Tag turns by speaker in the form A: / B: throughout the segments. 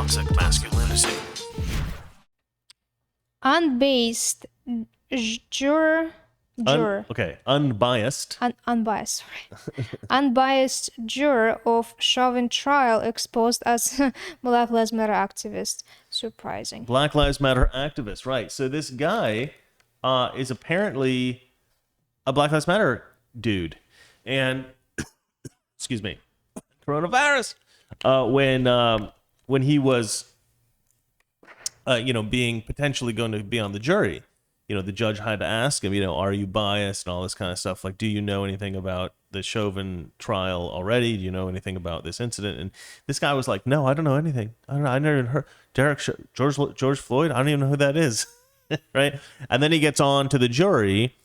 A: toxic masculinity.
B: Unbiased juror.
C: Unbiased.
B: Unbiased. Sorry. Unbiased juror of Chauvin trial exposed as Black Lives Matter activist. Surprising.
C: Black Lives Matter activist, right? So this guy is apparently a Black Lives Matter dude, and excuse me, coronavirus. When he was, being potentially going to be on the jury, the judge had to ask him, are you biased and all this kind of stuff. Like, do you know anything about the Chauvin trial already? Do you know anything about this incident? And this guy was like, no, I don't know anything. I don't know. I never even heard George Floyd. I don't even know who that is. Right. And then he gets on to the jury.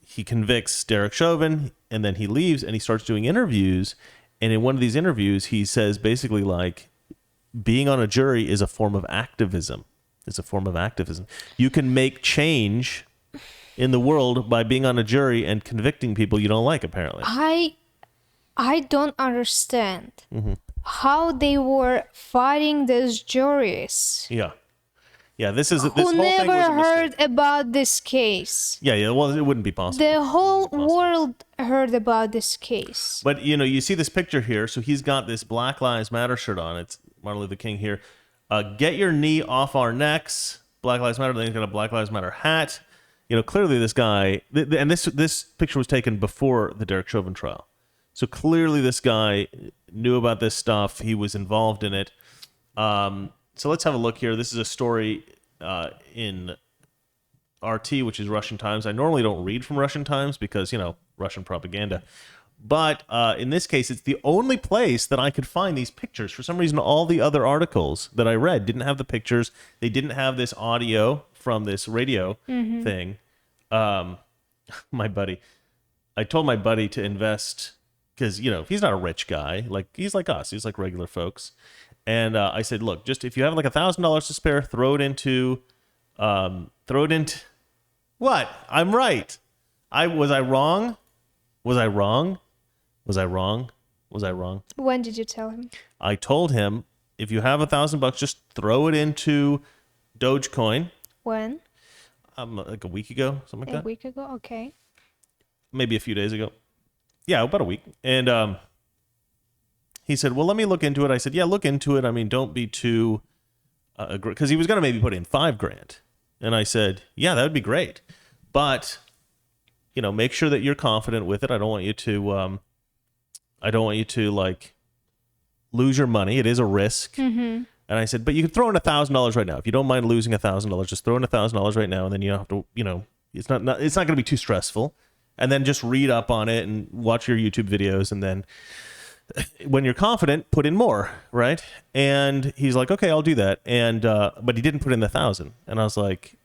C: He convicts Derek Chauvin, and then he leaves and he starts doing interviews. And in one of these interviews, he says basically like being on a jury is a form of activism. It's a form of activism. You can make change in the world by being on a jury and convicting people you don't like, apparently.
B: I don't understand how they were fighting these juries.
C: Yeah. Yeah, this whole
B: Who
C: thing was
B: never
C: a
B: heard
C: mistake.
B: about this case.
C: Yeah, well, it wouldn't be possible.
B: The whole world heard about this case.
C: But, you see this picture here. So he's got this Black Lives Matter shirt on. It's Martin Luther King here. Get your knee off our necks. Black Lives Matter. Then he's got a Black Lives Matter hat. Clearly this guy, and this picture was taken before the Derek Chauvin trial. So clearly this guy knew about this stuff. He was involved in it. So let's have a look here. This is a story in RT, which is Russian Times. I normally don't read from Russian Times because, Russian propaganda. But in this case, it's the only place that I could find these pictures. For some reason, all the other articles that I read didn't have the pictures. They didn't have this audio from this radio thing. I told my buddy to invest because, he's not a rich guy. Like, he's like us. He's like regular folks. And I said, look, just if you have like $1,000 to spare, throw it into what? I'm right. Was I wrong?
B: When did you tell him?
C: I told him, if you have $1,000, just throw it into Dogecoin.
B: When?
C: Like a week ago, something like that.
B: A week ago? Okay.
C: Maybe a few days ago. Yeah, about a week. And he said, well, let me look into it. I said, yeah, look into it. I mean, don't be too, because he was going to maybe put in $5,000. And I said, yeah, that would be great. But, make sure that you're confident with it. I don't want you to like lose your money. It is a risk. And I said, but you can throw in $1,000 right now. If you don't mind losing $1,000, just throw in $1,000 right now. And then you don't have to, it's not going to be too stressful. And then just read up on it and watch your YouTube videos. And then when you're confident, put in more, right? And he's like, okay, I'll do that. And but he didn't put in the 1,000. And I was like,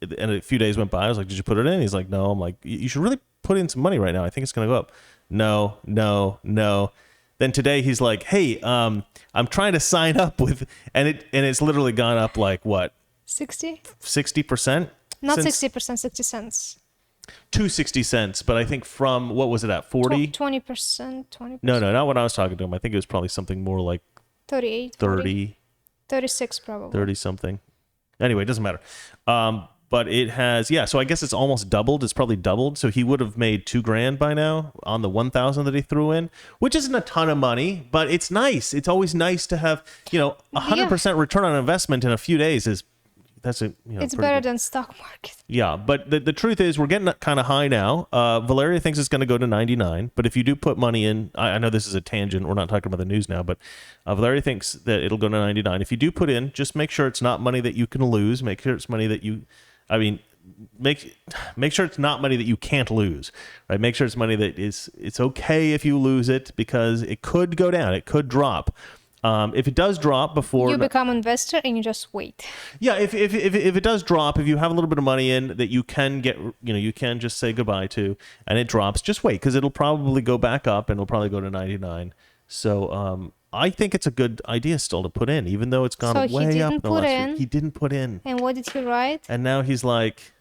C: and a few days went by. I was like, did you put it in? He's like, no. I'm like, you should really put in some money right now. I think it's going to go up. No. Then today he's like, hey, I'm trying to sign up with, and it's literally gone up like what? 60%?
B: Not 60%, 60 cents.
C: To 60 cents, but I think from, what was it at, 40?
B: 20%.
C: No, not when I was talking to him. I think it was probably something more like
B: 38,
C: 30.
B: 36 probably.
C: 30 something. Anyway, it doesn't matter. But it has, so I guess it's almost doubled. It's probably doubled. So he would have made $2,000 by now on the 1,000 that he threw in, which isn't a ton of money, but it's nice. It's always nice to have, 100% return on investment in a few days it's
B: better than stock market.
C: Yeah, but the truth is we're getting kind of high now. Valeria thinks it's going to go to 99, but if you do put money in, I know this is a tangent. We're not talking about the news now, but Valeria thinks that it'll go to 99. If you do put in, just make sure it's not money that you can lose. Make sure it's money that make sure it's not money that you can't lose, right? Make sure it's money that it's okay if you lose it because it could go down. It could drop. If it does drop before
B: you become an investor and you just wait.
C: Yeah, if it does drop, if you have a little bit of money in that you can get, you can just say goodbye to, and it drops, just wait because it'll probably go back up and it'll probably go to 99. So I think it's a good idea still to put in, even though it's gone way up in the last year. He didn't put in.
B: And what did he write?
C: And now he's like,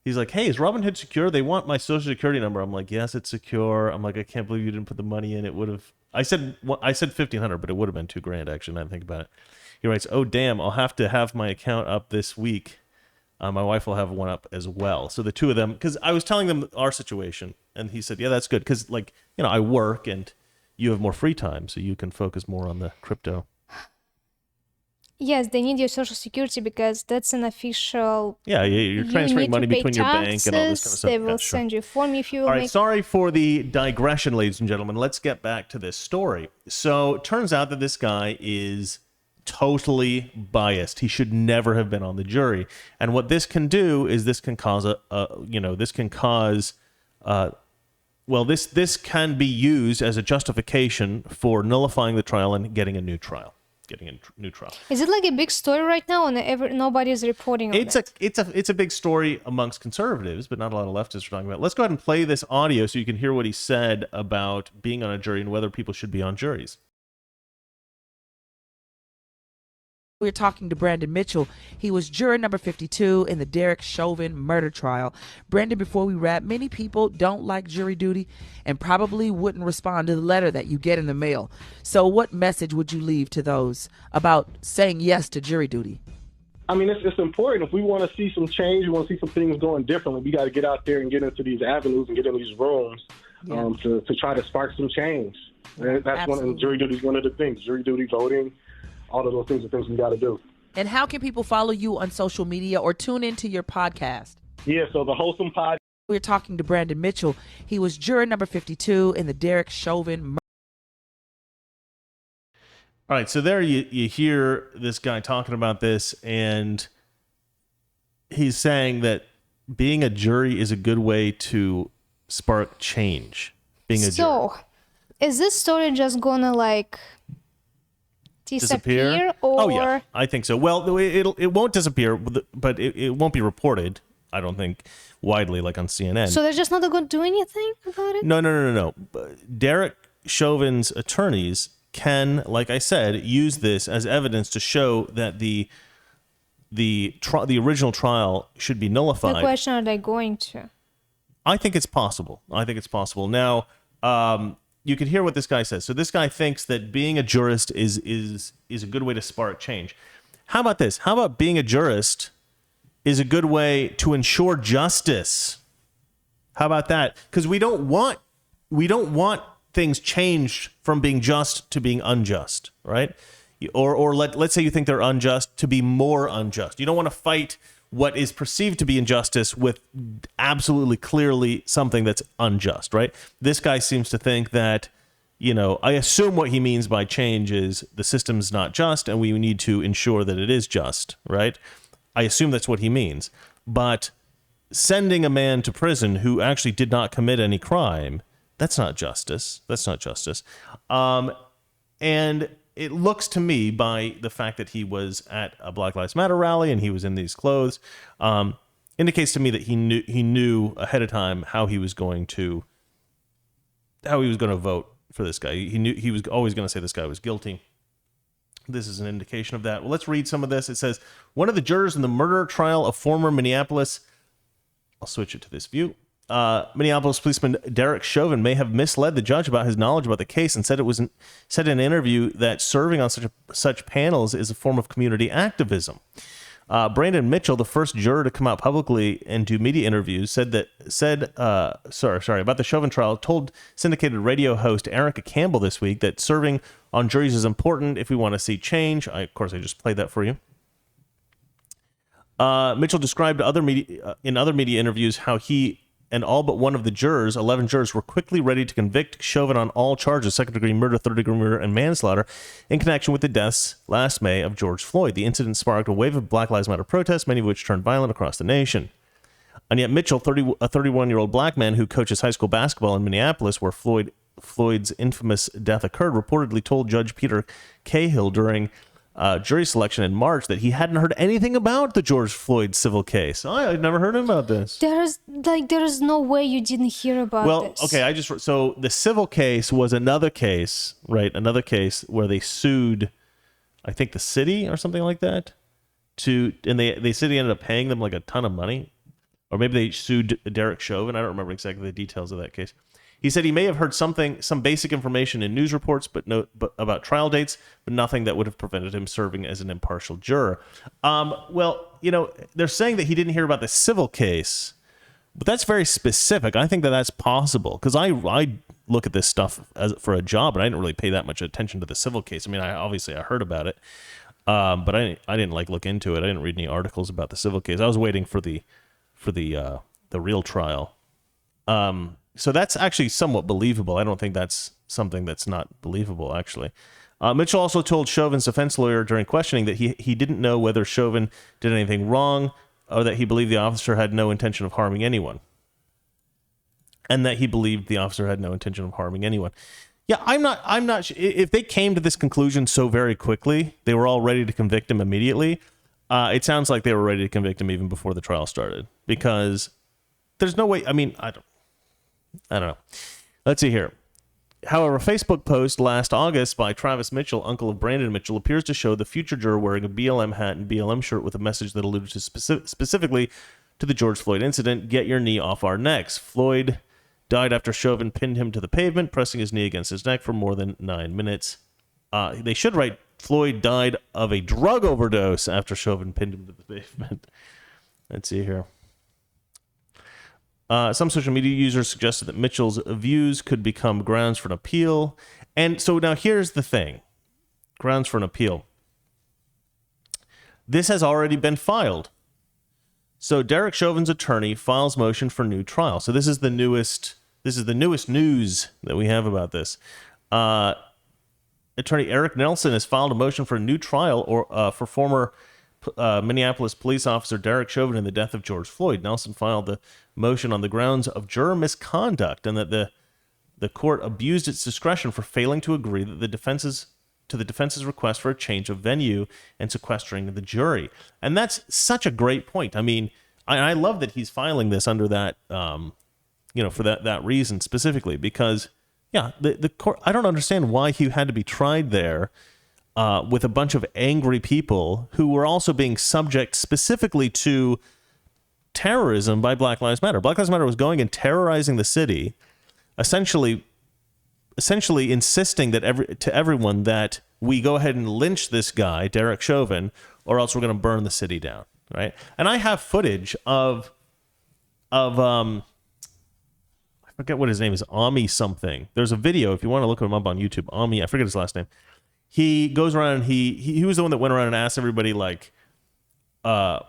C: hey, is Robinhood secure? They want my social security number. I'm like, yes, it's secure. I'm like, I can't believe you didn't put the money in. It would have I said 1,500, but it would have been $2,000 actually. Now I think about it. He writes, "Oh damn, I'll have to have my account up this week. My wife will have one up as well." So the two of them, because I was telling them our situation, and he said, "Yeah, that's good," because I work and you have more free time, so you can focus more on the crypto.
B: Yes, they need your social security because that's an official.
C: Yeah, you're
B: You
C: transferring
B: need to
C: money
B: pay
C: between your bank and all this kind of
B: taxes.
C: stuff.
B: They will
C: Yeah, sure.
B: send you a form if you will
C: All right,
B: make.
C: sorry for the digression, ladies and gentlemen. Let's get back to this story. So it turns out that this guy is totally biased. He should never have been on the jury. And what this can do is this can cause this can be used as a justification for nullifying the trial and getting a new trial.
B: Is it like a big story right now, and nobody's reporting on it?
C: It's a big story amongst conservatives, but not a lot of leftists are talking about it. Let's go ahead and play this audio so you can hear what he said about being on a jury and whether people should be on juries.
A: We're talking to Brandon Mitchell. He was juror number 52 in the Derek Chauvin murder trial. Brandon, before we wrap, many people don't like jury duty and probably wouldn't respond to the letter that you get in the mail. So what message would you leave to those about saying yes to jury duty?
D: I mean, it's important. If we want to see some change, we want to see some things going differently, we got to get out there and get into these avenues and get in these rooms to try to spark some change. And that's jury duty is one of the things. Jury duty, voting, all of those things are things we got to do.
A: And how can people follow you on social media or tune into your podcast?
D: Yeah, so the Wholesome Pod.
A: We're talking to Brandon Mitchell. He was juror number 52 in the Derek Chauvin murder.
C: All right, so there you hear this guy talking about this, and he's saying that being a jury is a good way to spark change. Being a jury.
B: Is this story just gonna disappear? Or...
C: Oh yeah, I think so. Well, it won't disappear, but it won't be reported, I don't think, widely like on CNN.
B: So they're just not going to do anything about it?
C: No. Derek Chauvin's attorneys can, like I said, use this as evidence to show that the original trial should be nullified.
B: The question, are they going to?
C: I think it's possible. Now, you can hear what this guy says. So this guy thinks that being a jurist is a good way to spark change. How about this? How about being a jurist is a good way to ensure justice? How about that? Because we don't want things changed from being just to being unjust, right? Or let's say you think they're unjust to be more unjust. You don't want to fight what is perceived to be injustice with absolutely clearly something that's unjust, right? This guy seems to think that, I assume what he means by change is the system's not just and we need to ensure that it is just, right? I assume that's what he means. But sending a man to prison who actually did not commit any crime, that's not justice. And it looks to me, by the fact that he was at a Black Lives Matter rally and he was in these clothes, indicates to me that he knew ahead of time how he was going to vote for this guy. He knew he was always going to say this guy was guilty. This is an indication of that. Well, let's read some of this. It says, one of the jurors in the murder trial of former Minneapolis, I'll switch it to this view. Minneapolis policeman Derek Chauvin may have misled the judge about his knowledge about the case and said in an interview that serving on such panels is a form of community activism. Brandon Mitchell, the first juror to come out publicly and do media interviews, said about the Chauvin trial, told syndicated radio host Erica Campbell this week that serving on juries is important if we want to see change. I just played that for you. Mitchell described in other media interviews how he and all but one of the jurors, 11 jurors, were quickly ready to convict Chauvin on all charges, second-degree murder, third-degree murder, and manslaughter, in connection with the deaths last May of George Floyd. The incident sparked a wave of Black Lives Matter protests, many of which turned violent across the nation. And yet Mitchell, a 31-year-old black man who coaches high school basketball in Minneapolis, where Floyd's infamous death occurred, reportedly told Judge Peter Cahill during jury selection in March that he hadn't heard anything about the George Floyd civil case. I'd never heard about this.
B: There is no way you didn't hear about this.
C: Okay, so the civil case was another case, right? Another case where they sued, I think, the city or something like that, and the city ended up paying them like a ton of money, or maybe they sued Derek Chauvin. I don't remember exactly the details of that case. He said he may have heard some basic information in news reports, but about trial dates, but nothing that would have prevented him serving as an impartial juror. Well, they're saying that he didn't hear about the civil case, but that's very specific. I think that that's possible because I look at this stuff for a job, and I didn't really pay that much attention to the civil case. I mean, I heard about it, but I didn't look into it. I didn't read any articles about the civil case. I was waiting for the real trial. So that's actually somewhat believable. I don't think that's something that's not believable, actually. Mitchell also told Chauvin's defense lawyer during questioning that he didn't know whether Chauvin did anything wrong or that he believed the officer had no intention of harming anyone. And that he believed the officer had no intention of harming anyone. Yeah, I'm not if they came to this conclusion so very quickly, they were all ready to convict him immediately. It sounds like they were ready to convict him even before the trial started because there's no way. I mean, I don't know. Let's see here. However, a Facebook post last August by Travis Mitchell, uncle of Brandon Mitchell, appears to show the future juror wearing a BLM hat and BLM shirt with a message that alluded to specifically to the George Floyd incident. Get your knee off our necks. Floyd died after Chauvin pinned him to the pavement, pressing his knee against his neck for more than 9 minutes. They should write, Floyd died of a drug overdose after Chauvin pinned him to the pavement. Let's see here. Some social media users suggested that Mitchell's views could become grounds for an appeal. And so now here's the thing. Grounds for an appeal. This has already been filed. So Derek Chauvin's attorney files motion for new trial. So this is the newest news that we have about this. Attorney Eric Nelson has filed a motion for a new trial for former Minneapolis police officer Derek Chauvin in the death of George Floyd. Nelson filed the motion on the grounds of juror misconduct and that the court abused its discretion for failing to agree that the defense's request for a change of venue and sequestering the jury. And that's such a great point. I mean, I love that he's filing this under that, for that reason specifically, because the court, I don't understand why he had to be tried there with a bunch of angry people who were also being subject specifically to terrorism by Black Lives Matter. Black Lives Matter was going and terrorizing the city, essentially insisting that to everyone that we go ahead and lynch this guy, Derek Chauvin, or else we're going to burn the city down, right? And I have footage of I forget what his name is, Ami something. There's a video if you want to look him up on YouTube. Ami, I forget his last name. He goes around and he was the one that went around and asked everybody like, are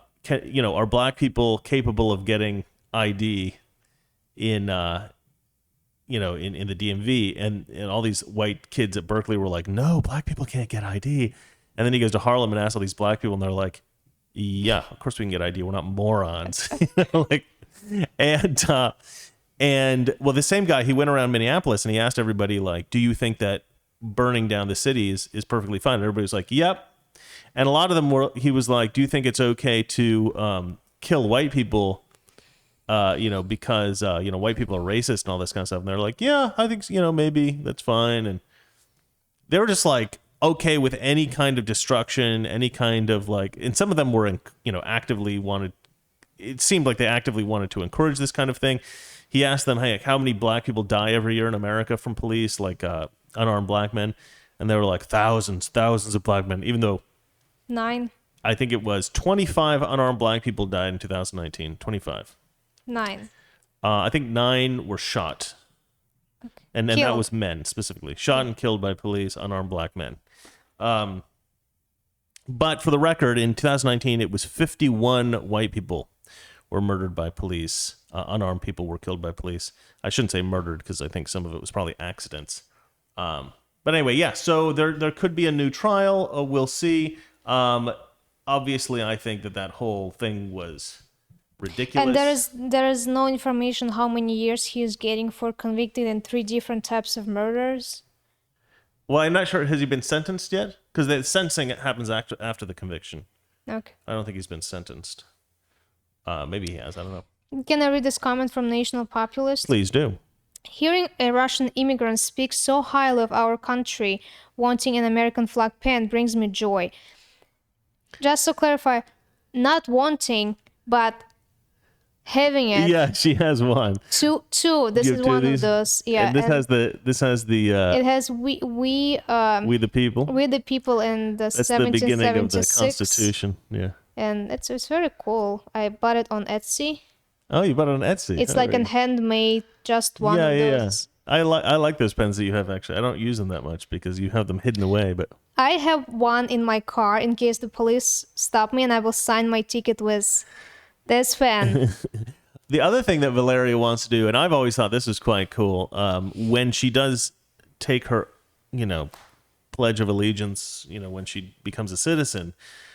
C: black people capable of getting ID in the DMV? And all these white kids at Berkeley were like, no, black people can't get ID. And then he goes to Harlem and asks all these black people, and they're like, yeah, of course we can get ID. We're not morons. And the same guy, he went around Minneapolis and he asked everybody like, do you think that burning down the city is perfectly fine? And everybody was like, yep. And a lot of them he was like, do you think it's okay to kill white people, because, white people are racist and all this kind of stuff? And they're like, yeah, I think, maybe that's fine. And they were just like, okay with any kind of destruction, any kind of like, and some of them were, it seemed like they actively wanted to encourage this kind of thing. He asked them, hey, how many black people die every year in America from police, like unarmed black men? And they were like, thousands of black men, even though
B: 9.
C: I think it was 25 unarmed black people died in 2019. 25.
B: 9.
C: I think 9 were shot.
B: Okay.
C: And that was men specifically. Shot and killed by police, unarmed black men. But for the record, in 2019, it was 51 white people were murdered by police. Unarmed people were killed by police. I shouldn't say murdered because I think some of it was probably accidents. But anyway, yeah, so there could be a new trial. We'll see. Obviously, I think that whole thing was ridiculous.
B: And there is no information how many years he is getting for convicted in 3 different types of murders.
C: Well, I'm not sure. Has he been sentenced yet? Because the sentencing happens after the conviction.
B: Okay.
C: I don't think he's been sentenced. Maybe he has. I don't know.
B: Can I read this comment from National Populist?
C: Please do.
B: Hearing a Russian immigrant speak so highly of our country, wanting an American flag penned, brings me joy. Just to clarify, not wanting, but having it.
C: Yeah, she has one.
B: Two. This
C: You
B: is
C: have two
B: one
C: of
B: of
C: these?
B: those. Yeah.
C: And this has the
B: it has we
C: the people.
B: the people in the
C: That's the beginning of the
B: 1776.
C: Constitution. Yeah.
B: And it's very cool. I bought it on Etsy.
C: Oh, you bought it on Etsy.
B: It's
C: Oh,
B: like
C: very
B: a
C: good.
B: handmade, just one
C: Yeah,
B: of
C: yeah,
B: those.
C: yeah. I like those pens that you have, actually. I don't use them that much because you have them hidden away, but
B: I have one in my car in case the police stop me, and I will sign my ticket with this pen.
C: the other thing that Valeria wants to do, and I've always thought this was quite cool, when she does take her, Pledge of Allegiance, when she becomes a citizen,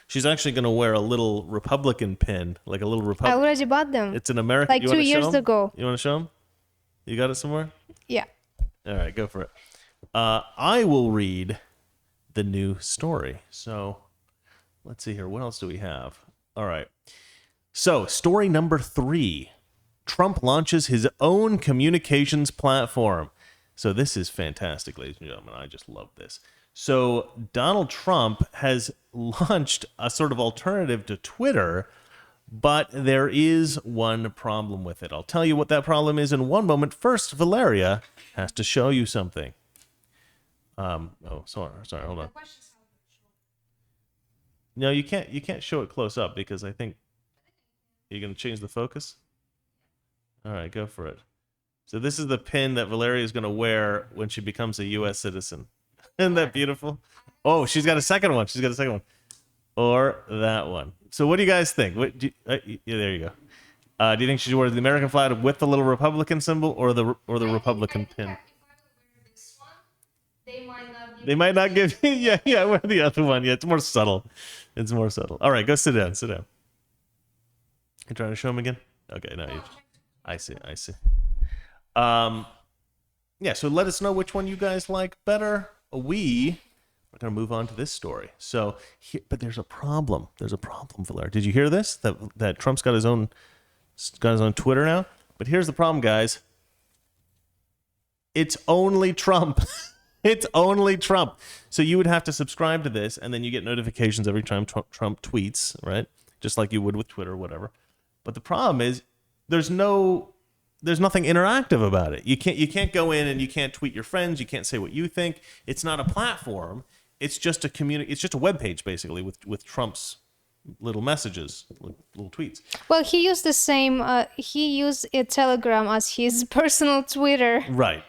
C: she's actually going to wear a little Republican pin, like a little
B: I
C: Republican.
B: already bought them.
C: It's an American.
B: Like 2 years ago.
C: You want to show them? You got it somewhere?
B: Yeah.
C: All right, go for it. I will read the new story. So let's see here. What else do we have? All right. So, story number 3. Trump launches his own communications platform. So this is fantastic, ladies and gentlemen. I just love this. So Donald Trump has launched a sort of alternative to Twitter, but there is one problem with it. I'll tell you what that problem is in one moment. First, Valeria has to show you something. Sorry, hold on. No, you can't show it close up because I think you're going to change the focus. All right, go for it. So this is the pin that Valeria is going to wear when she becomes a U.S. citizen. Isn't that beautiful? Oh, she's got a second one. Or that one. So what do you guys think? Yeah, there you go. Do you think she should wear the American flag with the little Republican symbol or the Republican pin? They might not give you. Yeah, wear the other one. Yeah, it's more subtle. All right, go sit down. You trying to show him again? Okay, no. I see. Yeah, so let us know which one you guys like better. We're going to move on to this story. So, but there's a problem. Valeria. Did you hear this? That Trump's got his own Twitter now? But here's the problem, guys. It's only Trump. It's only Trump. So you would have to subscribe to this, and then you get notifications every time Trump tweets, right? Just like you would with Twitter or whatever. But the problem is there's nothing interactive about it. You can't go in and you can't tweet your friends. You can't say what you think. It's not a platform. It's just a It's just a web page basically with Trump's little messages, little tweets.
B: Well, he used the same. He used a Telegram as his personal Twitter.
C: Right.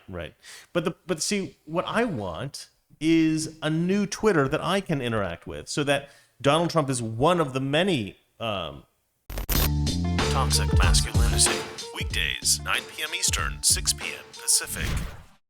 C: But see, what I want is a new Twitter that I can interact with, so that Donald Trump is one of the many.
E: Toxic Masculinity. Weekdays, 9 p.m. Eastern, 6 p.m. Pacific.